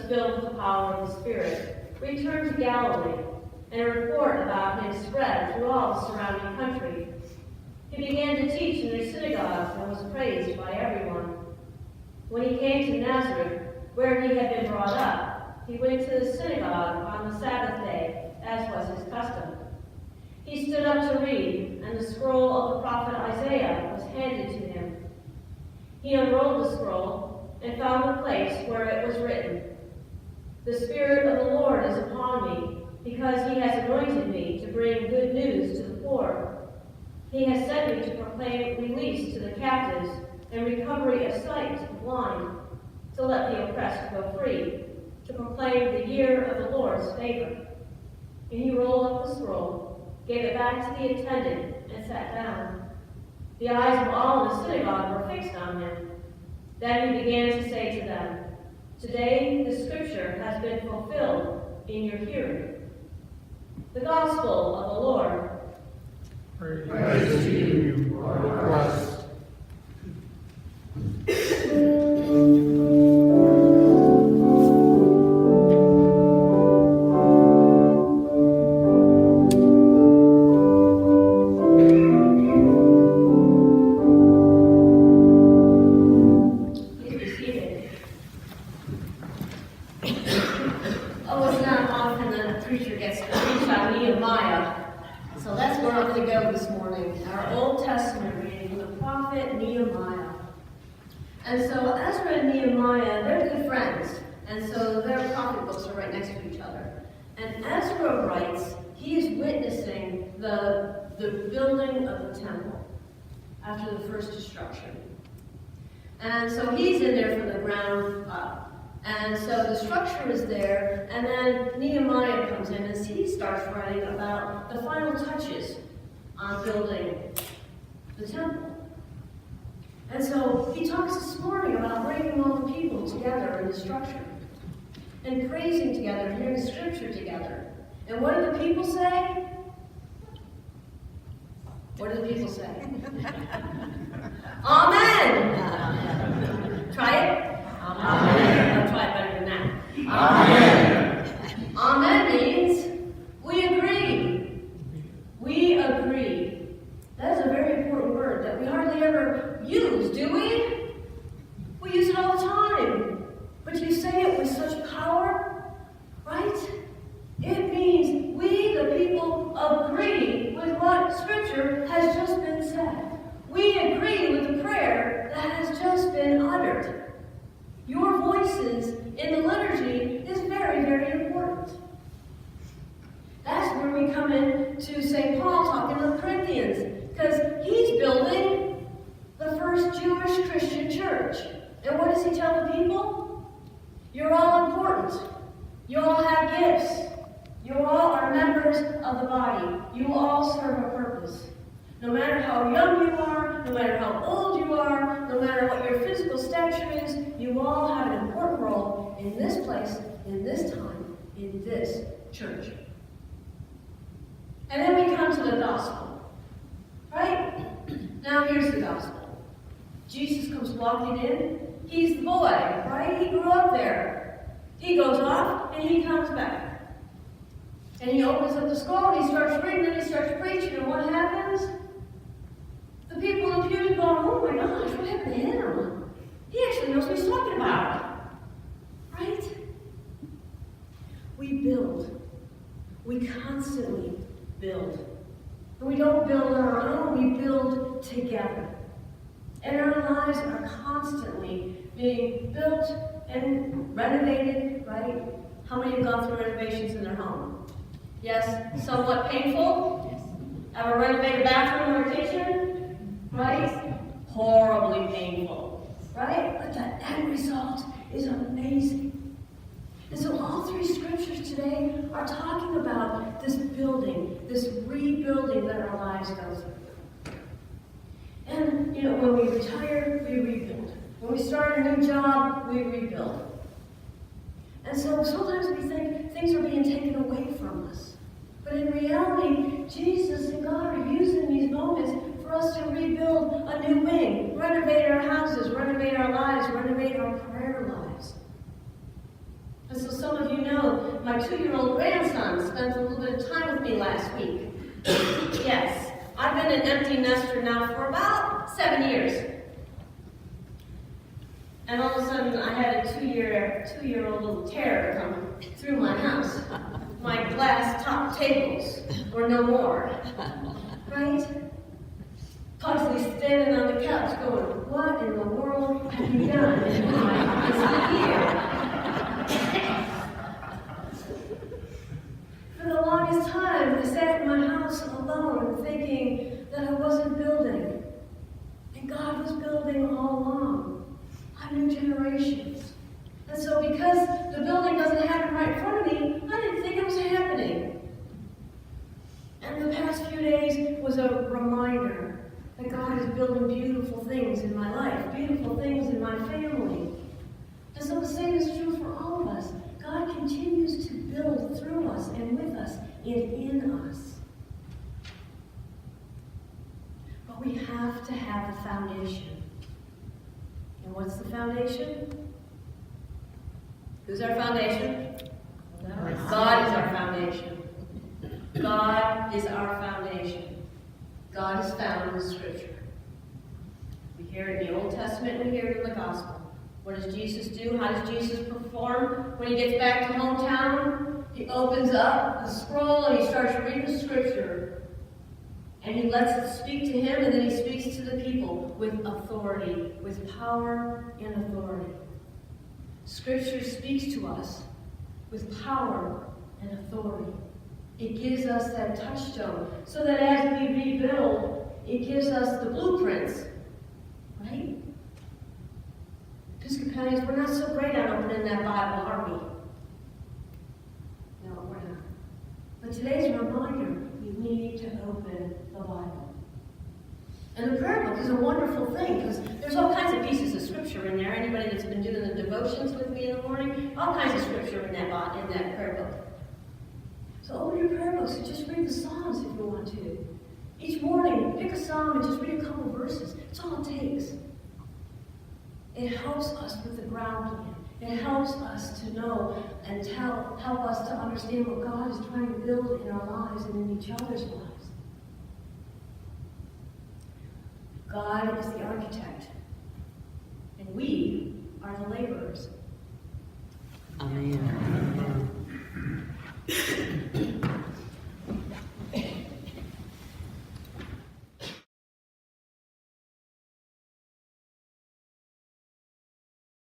filled with the power of the Spirit, returned to Galilee, and a report about him spread through all the surrounding country. He began to teach in their synagogues and was praised by everyone. When he came to Nazareth, where he had been brought up, he went to the synagogue on the Sabbath day, as was his custom. He stood up to read, and the scroll of the prophet Isaiah was handed to him. He unrolled the scroll and found the place where it was written, "The Spirit of the Lord is upon me, because he has anointed me to bring good news to the poor. He has sent me to proclaim release to the captives and recovery of sight to the blind, to let the oppressed go free, to proclaim the year of the Lord's favor." And he rolled up the scroll, gave it back to the attendant, and sat down. The eyes of all in the synagogue were fixed on him. Then he began to say to them, "Today the scripture has been fulfilled in your hearing." The Gospel of the Lord. Praise to you, Lord Christ. And so Ezra and Nehemiah, they're good friends. And so their prophet books are right next to each other. And Ezra writes, he is witnessing the building of the temple after the first destruction. And so he's in there from the ground up. And so the structure is there, and then Nehemiah comes in and he starts writing about the final touches on building the temple. And so he talks this morning about bringing all the people together in the structure and praising together and hearing scripture together. And what do the people say? What do the people say? Amen! Try it? Amen. I'll try it better than that. Amen. Amen means we agree. We agree. That is a very important word that we hardly ever use, do we? We use it all the time. But you say it with such power, right? It means we, the people, agree with what Scripture has just been said. We agree with the prayer that has just been uttered. Your voices in the liturgy is very, very important. That's where we come in to St. Paul talking to the Corinthians, because he's building the first Jewish Christian church. And what does he tell the people? You're all important. You all have gifts. You all are members of the body. You all serve a purpose. No matter how young you are, no matter how old you are, no matter what your physical stature is, you all have an important role in this place, in this time, in this church. And then we come to the gospel, right? Now here's the gospel. Jesus comes walking in. He's the boy, right? He grew up there. He goes off and he comes back. And he opens up the scroll and he starts reading and he starts preaching. And what happens? The people in the pews go, "Oh my gosh, what happened to him? He actually knows what he's talking about." Right? We build. We constantly build. And we don't build on our own, we build together. And our lives are constantly being built and renovated, right? How many have gone through renovations in their home? Yes? Somewhat painful? Yes. Ever renovate a bathroom or a kitchen? Right? Horribly painful. Right? But the end result is amazing. And so all three scriptures today are talking about this building, this rebuilding that our lives go through. And, when we retire, we rebuild. When we start a new job, we rebuild. And so sometimes we think things are being taken away from us. But in reality, Jesus and God are using these moments for us to rebuild a new wing, renovate our houses, renovate our lives, renovate our prayer lives. And so some of you know my 2-year-old grandson spent a little bit of time with me last week. Yes, I've been an empty nester now for about 7 years. And all of a sudden I had a 2-year-old little terror come through my house. My glass top tables were no more. Right? Pugsley standing on the couch going, what in the world have you done in my year? For the longest time, I sat in my house alone thinking that I wasn't building. And God was building all along. I knew generations. And so because the building doesn't happen right in front of me, I didn't think it was happening. And the past few days was a reminder that God is building beautiful things in my life, beautiful things in my family. And so the same is true for all of us. God continues to build through us and with us and in us. But we have to have the foundation. And what's the foundation? Who's our foundation? God is our foundation. God is our foundation. God is found in Scripture. We hear it in the Old Testament, we hear it in the Gospel. What does Jesus do? How does Jesus perform? When he gets back to hometown, he opens up the scroll and he starts reading Scripture. And he lets it speak to him, and then he speaks to the people with authority, with power and authority. Scripture speaks to us with power and authority. It gives us that touchstone, so that as we rebuild, it gives us the blueprints, right? Episcopalians, we're not so great on opening that Bible, are we? No, we're not. But today's a reminder, we need to open the Bible. And the prayer book is a wonderful thing, because there's all kinds of pieces of Scripture in there. Anybody that's been doing the devotions with me in the morning, all kinds of Scripture in that prayer book. So open your prayer books and just read the Psalms if you want to. Each morning, pick a psalm and just read a couple verses. It's all it takes. It helps us with the ground plan. It helps us to know and help us to understand what God is trying to build in our lives and in each other's lives. God is the architect, and we are the laborers. Amen.